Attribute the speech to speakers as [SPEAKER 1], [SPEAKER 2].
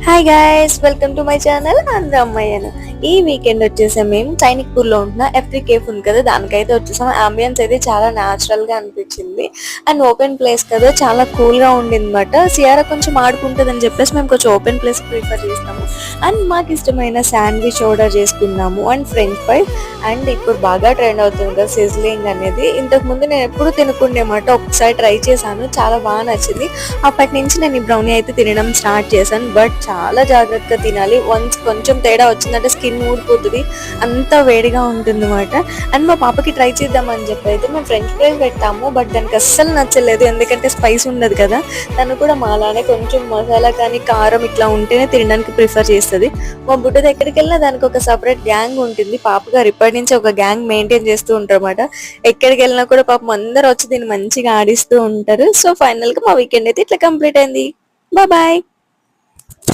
[SPEAKER 1] Hi guys, welcome to my channel అందమ్మయ్యను. ఈ weekend వచ్చేసాం మేము సైనిక్పూర్ లో ఉంటున్న ఎఫ్రీ కేఫ్ ఉంది కదా, దానికైతే వచ్చేసాం. అంబియన్స్ అయితే చాలా న్యాచురల్ గా అనిపించింది అండ్ ఓపెన్ ప్లేస్ కదా, చాలా కూల్ గా ఉండింది అనమాట. సియారా కొంచెం ఆడుకుంటుంది అని చెప్పేసి మేము కొంచెం ఓపెన్ ప్లేస్ ప్రిఫర్ చేస్తాము. అండ్ మాకు ఇష్టమైన శాండ్విచ్ ఆర్డర్ చేసుకున్నాము అండ్ ఫ్రెంచ్ ఫ్రైస్. అండ్ ఇప్పుడు బాగా ట్రెండ్ అవుతుంది కదా సిజ్లింగ్ అనేది. ఇంతకు ముందు నేను ఎప్పుడు తినుకుండేమాట, ఒకసారి ట్రై చేశాను, చాలా బాగా నచ్చింది. అప్పటి నుంచి నేను ఈ బ్రౌనీ అయితే తినడం స్టార్ట్ చేశాను. బట్ చాలా జాగ్రత్తగా తినాలి, వన్స్ కొంచెం తేడా వచ్చిందంటే స్కిన్ ఊడిపోతుంది, అంత వేడిగా ఉంటుంది అనమాట. అండ్ మా పాపకి ట్రై చేద్దామని చెప్పి అయితే మేము ఫ్రెంచ్ ఫ్రైస్ పెట్టాము, బట్ దానికి అస్సలు నచ్చలేదు, ఎందుకంటే స్పైస్ ఉండదు కదా. తను కూడా మాలానే కొంచెం మసాలా కానీ కారం ఇట్లా ఉంటేనే తినడానికి ప్రిఫర్ చేస్తుంది. మా బుడ్డది ఎక్కడికి వెళ్ళినా దానికి ఒక సపరేట్ గ్యాంగ్ ఉంటుంది. పాపగారు ఇప్పటి నుంచి ఒక గ్యాంగ్ మెయింటైన్ చేస్తూ ఉంటారు అనమాట. ఎక్కడికి వెళ్ళినా కూడా పాపం అందరూ వచ్చి దీన్ని మంచిగా ఆడిస్తూ ఉంటారు. సో ఫైనల్ గా మా వీకెండ్ అయితే ఇట్లా కంప్లీట్ అయింది. బాయ్.